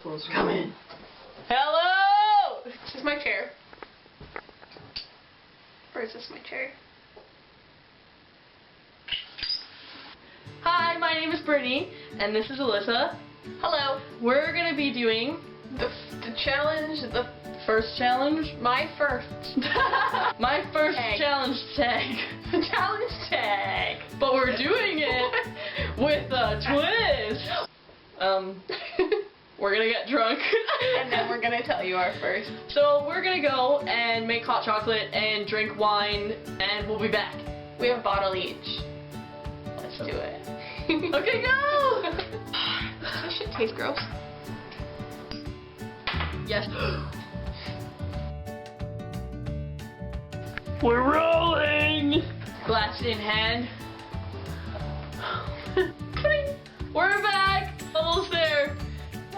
Come in. Hello! This is my chair. Or is this my chair? Hi, my name is Brittany, and this is Alyssa. Hello. We're gonna be doing the challenge, the first challenge? My first. My first tag. Challenge tag. Challenge tag. But we're doing it with a twist. We're gonna get drunk. And then we're gonna tell you our first. So we're gonna go and make hot chocolate and drink wine, and we'll be back. We have a bottle each. Let's do it. Okay, go! This shit tastes gross. Yes. We're rolling! Glass in hand. We're back! Almost there.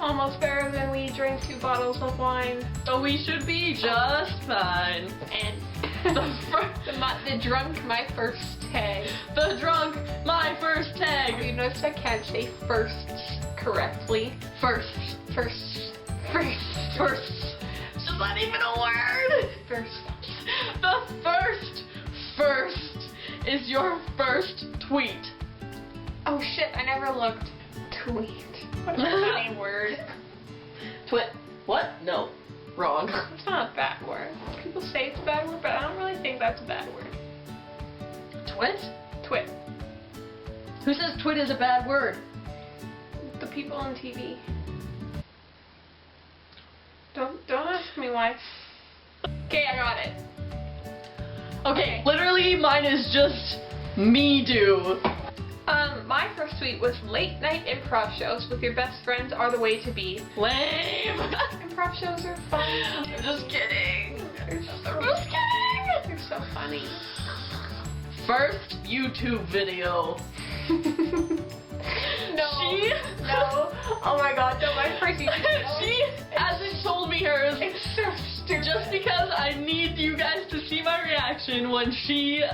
Almost better than we drank 2 bottles of wine. So we should be just fine. And the drunk, my first tag. The drunk, my first tag. You notice I can't say firsts correctly. First. It's not even a word. First. The first is your first tweet. Oh shit, I never looked. Tweet. What a funny word. Twit. What? No. Wrong. It's not a bad word. People say it's a bad word, but I don't really think that's a bad word. Twit? Twit. Who says twit is a bad word? The people on TV. Don't ask me why. Okay, I got it. Okay, literally mine is just me do. My first tweet was late night improv shows with your best friends are the way to be. Lame! Improv shows are fun. I'm just kidding. I'm just kidding! They're so funny. First YouTube video. No. Oh my god, no, my first YouTube video. She hasn't told me hers. It's so stupid. Just because I need you guys to see my reaction when she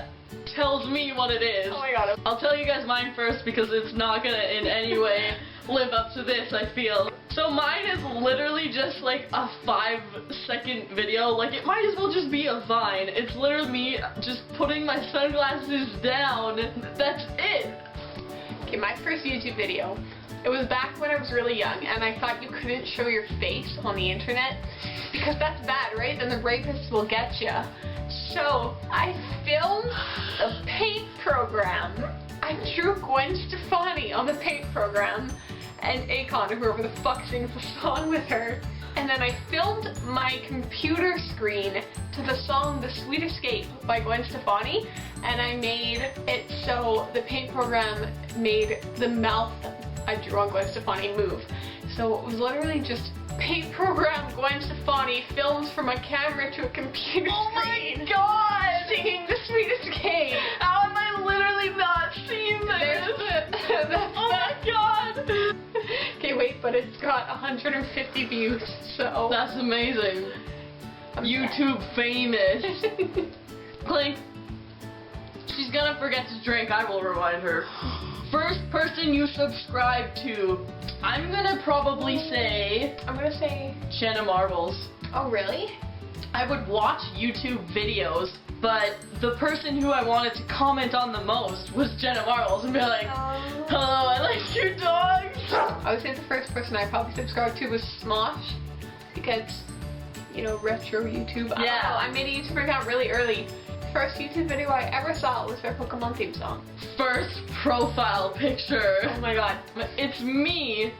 tells me what it is. Oh my god. I'll tell you guys mine first because it's not gonna in any way live up to this, I feel. So mine is literally just like a 5-second video. Like it might as well just be a Vine. It's literally me just putting my sunglasses down. That's it. Okay, my first YouTube video. It was back when I was really young and I thought you couldn't show your face on the internet because that's bad, right? Then the rapists will get you. So I filmed the paint program. I drew Gwen Stefani on the paint program and Akon, or whoever the fuck sings the song with her. And then I filmed my computer screen to the song The Sweet Escape by Gwen Stefani, and I made it so the paint program made the mouth I drew on Gwen Stefani move. So it was literally just paint program Gwen Stefani filmed from a camera to a computer screen. Oh my god! Singing The Sweet Escape. How have I literally not seen this? Oh my god! Okay, wait, but it's got 150 views, so... That's amazing. YouTube famous. Clink. She's gonna forget to drink, I will remind her. First person you subscribe to. I'm gonna probably say... I'm gonna say... Jenna Marbles. Oh, really? I would watch YouTube videos, but the person who I wanted to comment on the most was Jenna Marbles and be like, hello, I like your dogs. I would say the first person I probably subscribed to was Smosh, because, you know, retro YouTube. Yeah. I made a YouTube account really early. First YouTube video I ever saw was their Pokemon theme song. First profile picture. Oh my god. It's me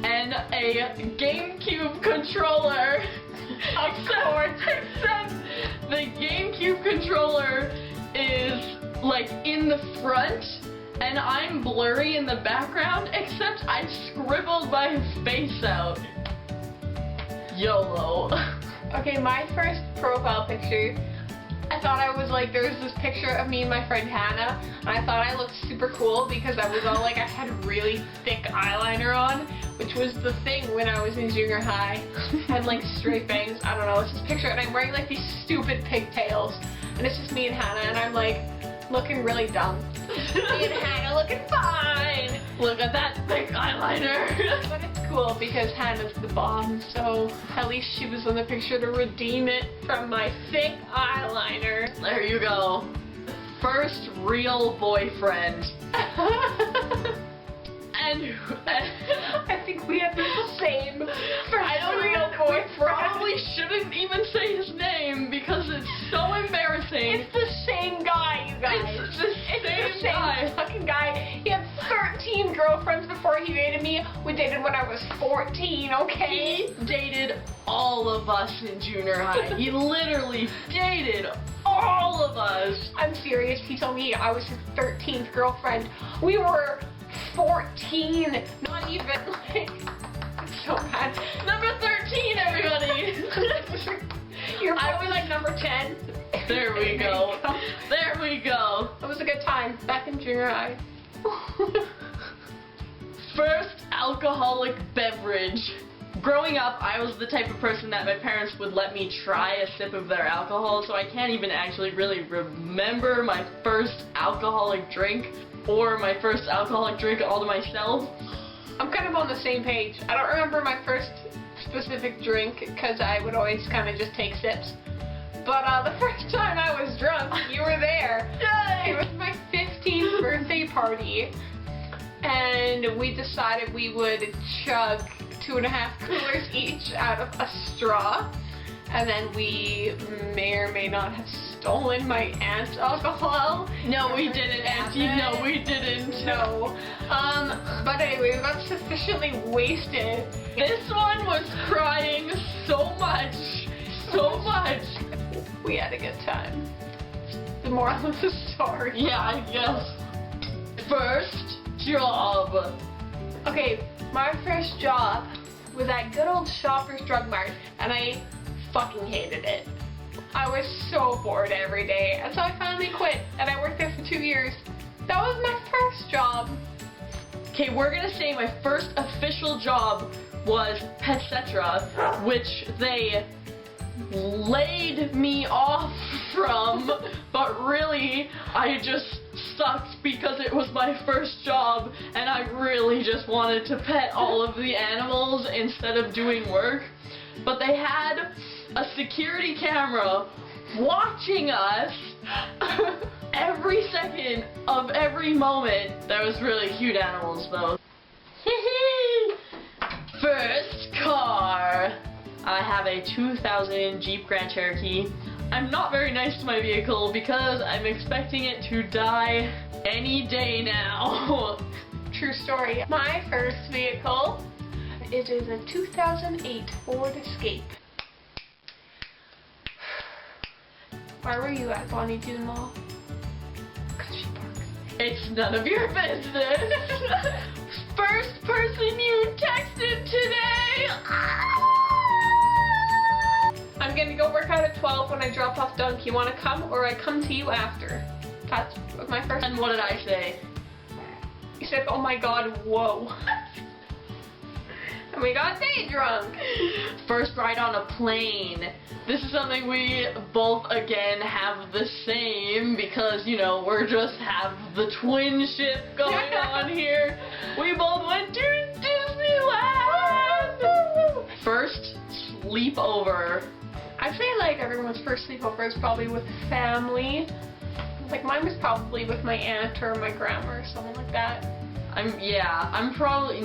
and a GameCube controller. Except the GameCube controller is like in the front and I'm blurry in the background, except I scribbled my face out. YOLO. Okay, my first profile picture, I thought I was like, there was this picture of me and my friend Hannah, and I thought I looked super cool because I was all like, I had really thick eyeliner on, which was the thing when I was in junior high. I had like straight bangs, I don't know, it's this picture, and I'm wearing like these stupid pigtails, and it's just me and Hannah, and I'm like, looking really dumb. Me and Hannah looking fine. Look at that thick eyeliner. But it's cool because Hannah's the bomb, so at least she was in the picture to redeem it from my thick eyeliner. There you go. First real boyfriend. And I think we have the same I don't real even, boyfriend. we probably shouldn't even say his name because it's so embarrassing. It's the same guy, you guys. It's the same guy. Fucking guy. He had 13 girlfriends before he dated me. We dated when I was 14, okay? He dated all of us in junior high. He literally dated all of us. I'm serious. He told me I was his 13th girlfriend. We were 14. Not even like. It's so bad. Number 13, everybody. I was like number 10. There we go. There we go. It was a good time back in junior high. First alcoholic beverage. Growing up, I was the type of person that my parents would let me try a sip of their alcohol, so I can't even actually really remember my first alcoholic drink or my first alcoholic drink all to myself. I'm kind of on the same page. I don't remember my first specific drink because I would always kind of just take sips. But the first time I was drunk, you were there. Yay! It was my 15th birthday party, and we decided we would chug 2.5 coolers each out of a straw, and then we may or may not have stolen my aunt's alcohol. No, we didn't, Auntie. No, we didn't. No. But anyway, we got sufficiently wasted. This one was crying so much. So much. We had a good time. The moral of the story. Yeah, I guess. First job. Okay, my first job was at good old Shoppers Drug Mart, and I fucking hated it. I was so bored every day, and so I finally quit, and I worked there for 2 years. That was my first job. Okay, we're gonna say my first official job was Petcetra, which they laid me off from, but really I just sucked because it was my first job and I really just wanted to pet all of the animals instead of doing work. But they had a security camera watching us every second of every moment. That was really cute animals though. First car. I have a 2000 Jeep Grand Cherokee. I'm not very nice to my vehicle because I'm expecting it to die any day now. True story. My first vehicle, it is a 2008 Ford Escape. Where were you at Bonnie Doon Mall? 'Cause she parks. It's none of your business. First person you texted today. I'm gonna go work out at 12 when I drop off Dunk. You wanna come or I come to you after? That's my first. And what did I say? You said, oh my god, whoa. And we got day drunk. First ride on a plane. This is something we both, again, have the same because, you know, we're just have the twin ship going on here. We both went to Disneyland. First sleepover. I feel like everyone's first sleepover is probably with family. Like mine was probably with my aunt or my grandma or something like that. I'm probably,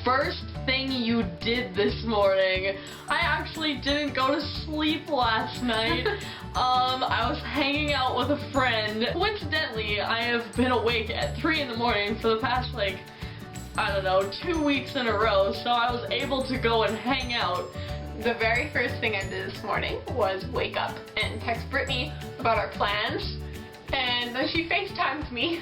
First thing you did this morning. I actually didn't go to sleep last night. I was hanging out with a friend. Coincidentally, I have been awake at 3 in the morning for the past, like, I don't know, 2 weeks in a row, so I was able to go and hang out. The very first thing I did this morning was wake up and text Brittany about our plans, and then she FaceTimed me.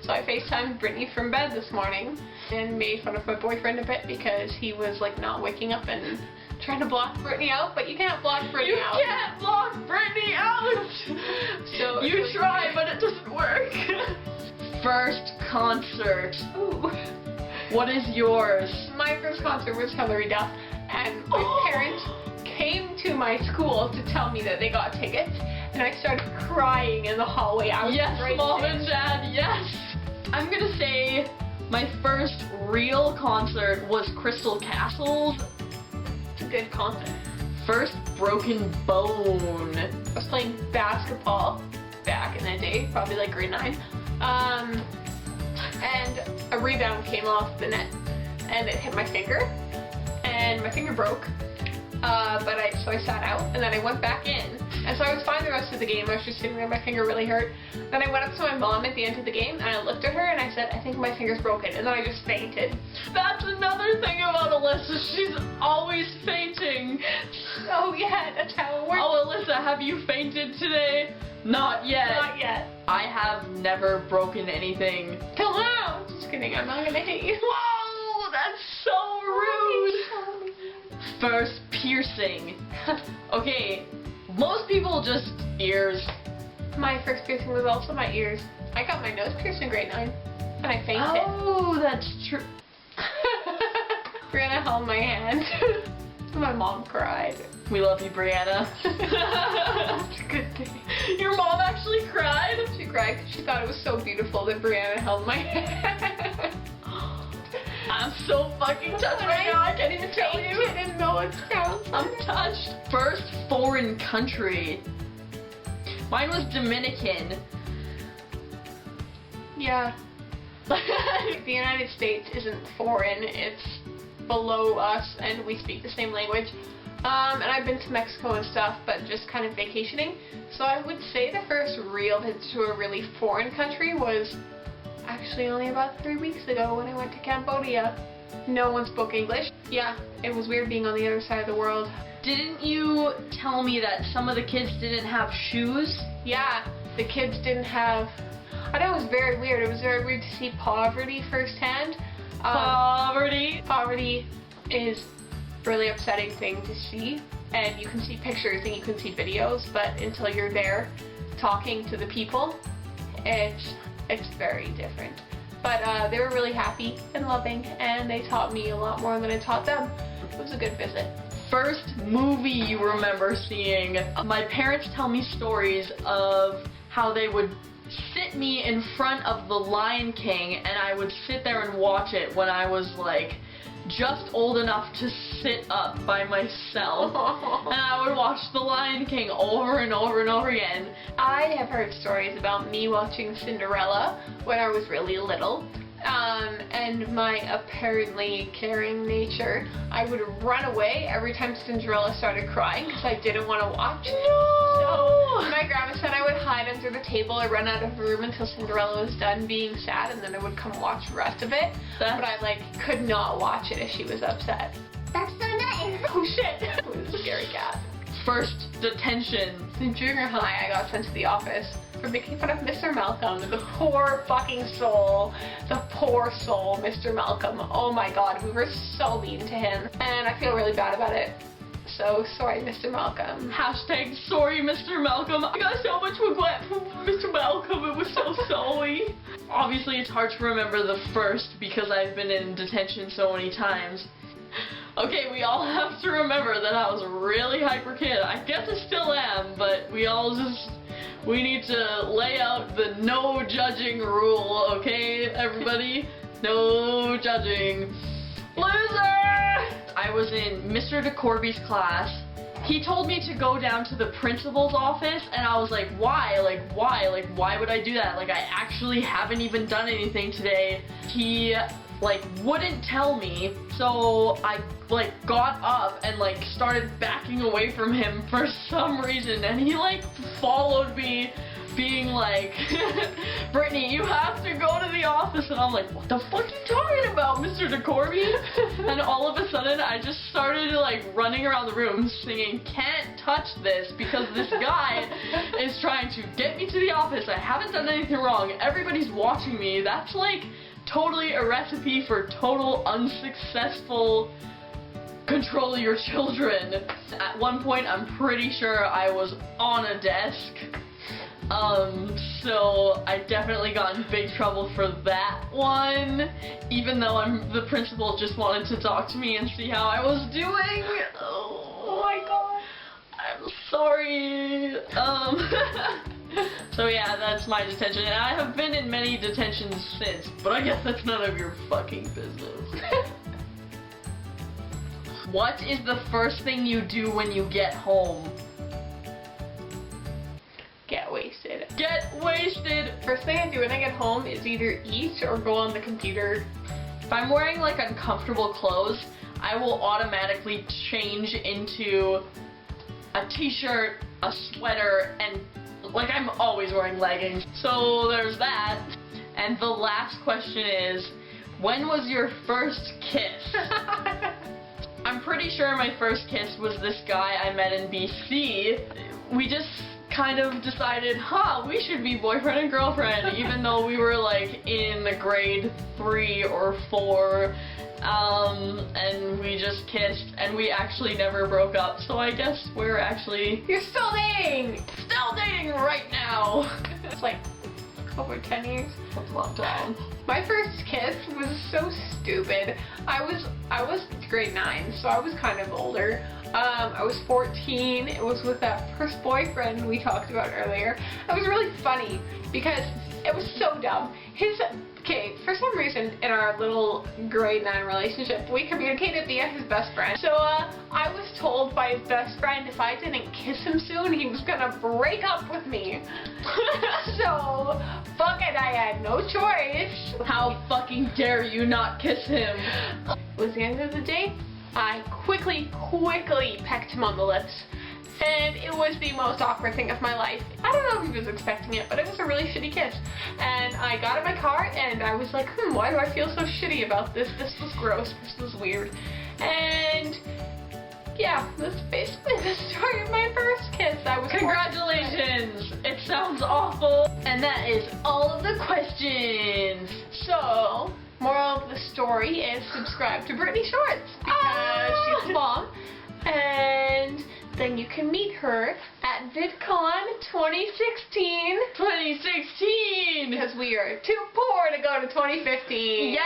So I FaceTimed Brittany from bed this morning and made fun of my boyfriend a bit because he was like not waking up and trying to block Brittany out, but you can't block Brittany out. You can't block Brittany out! So you try, but it doesn't work. First concert. Ooh. What is yours? My first concert was Hilary Duff, and my parents came to my school to tell me that they got tickets, and I started crying in the hallway. I was Yes, right Mom there. and Dad, yes! I'm gonna say my first real concert was Crystal Castles. It's a good concert. First Broken Bone. I was playing basketball back in the day, probably like grade 9. And a rebound came off the net and it hit my finger and my finger broke. So I sat out and then I went back in. And so I was fine the rest of the game. I was just sitting there, my finger really hurt. Then I went up to my mom at the end of the game and I looked at her and I said, I think my finger's broken. And then I just fainted. That's another thing about Alyssa. She's always fainting. Oh yeah, that's how it works. Oh, Alyssa, have you fainted today? Not yet. Not yet. I have never broken anything. Till now. Just kidding, I'm not gonna hit you. Whoa, that's so rude. First piercing. Okay, most people just ears. My first piercing was also my ears. I got my nose pierced in grade 9 and I fainted. Oh, that's true. Brianna held my hand. My mom cried. We love you, Brianna. It's a good thing. Your mom actually cried? She cried because she thought it was so beautiful that Brianna held my hand. I'm so fucking touched right now, I can't even tell you. I didn't know it sounds. I'm touched. First foreign country. Mine was Dominican. Yeah. The United States isn't foreign, it's below us and we speak the same language. And I've been to Mexico and stuff, but just kind of vacationing. So I would say the first real visit to a really foreign country was actually only about 3 weeks ago when I went to Cambodia. No one spoke English. Yeah, it was weird being on the other side of the world. Didn't you tell me that some of the kids didn't have shoes? Yeah, the kids didn't have... I know it was very weird. It was very weird to see poverty firsthand. Poverty. Poverty is a really upsetting thing to see. And you can see pictures and you can see videos, but until you're there talking to the people, it's very different. But they were really happy and loving, and they taught me a lot more than I taught them. It was a good visit. First movie you remember seeing. My parents tell me stories of how they would sit me in front of The Lion King and I would sit there and watch it when I was like just old enough to sit up by myself. And I would watch The Lion King over and over and over again. I have heard stories about me watching Cinderella when I was really little. And my apparently caring nature, I would run away every time Cinderella started crying because I didn't want to watch. No! So my grandma said I would hide under the table or run out of the room until Cinderella was done being sad, and then I would come watch the rest of it. But I could not watch it if she was upset. That's so nice. Oh shit! It was a scary cat. First detention. In junior high, I got sent to the office for making fun of Mr. Malcolm, the poor fucking soul. The poor soul, Mr. Malcolm. Oh my god, we were so mean to him. And I feel really bad about it. So, sorry, Mr. Malcolm. Hashtag sorry, Mr. Malcolm. I got so much regret for Mr. Malcolm. It was so sorry. Obviously, it's hard to remember the first because I've been in detention so many times. Okay, we all have to remember that I was a really hyper kid. I guess I still am, but we need to lay out the no judging rule, okay, everybody? No judging. Loser! I was in Mr. DeCorby's class. He told me to go down to the principal's office, and I was like, why? Why would I do that? I actually haven't even done anything today. He wouldn't tell me, so I got up and started backing away from him for some reason, and he followed me being like, Brittany, you have to go to the office, and I'm like, what the fuck are you talking about, Mr. DeCorby? And all of a sudden I just started running around the room singing Can't Touch This because this guy is trying to get me to the office. I haven't done anything wrong, everybody's watching me. That's totally a recipe for total unsuccessful control your children. At one point, I'm pretty sure I was on a desk. So I definitely got in big trouble for that one, even though the principal just wanted to talk to me and see how I was doing. Oh my god. I'm Sorry. So yeah, that's my detention. And I have been in many detentions since, but I guess that's none of your fucking business. What is the first thing you do when you get home? Get wasted. Get wasted! First thing I do when I get home is either eat or go on the computer. If I'm wearing like uncomfortable clothes, I will automatically change into a t-shirt, a sweater, and like I'm always wearing leggings. So there's that. And the last question is, when was your first kiss? I'm pretty sure my first kiss was this guy I met in BC. We just kind of decided, we should be boyfriend and girlfriend, even though we were like in grade 3 or 4. And we just kissed, and we actually never broke up, so I guess we're actually... You're still dating! Still dating right now! It's like over 10 years. That's a long time. My first kiss was so stupid. I was grade 9, so I was kind of older. I was 14. It was with that first boyfriend we talked about earlier. It was really funny because it was so dumb. For some reason in our little grade 9 relationship, we communicated via his best friend. So I was told by his best friend if I didn't kiss him soon, he was gonna break up with me. So, fuck it, I had no choice. How fucking dare you not kiss him? It was the end of the day. I quickly pecked him on the lips. And it was the most awkward thing of my life. I don't know if he was expecting it, but it was a really shitty kiss. And I got in my car and I was like, why do I feel so shitty about this? This was gross. This was weird. And yeah, that's basically the story of my first kiss. Congratulations! It sounds awful. And that is all of the questions. So, moral of the story is subscribe to Brittany Shorts because she's long. And then you can meet her at VidCon 2016. 2016! Because we are too poor to go to 2015. Yeah!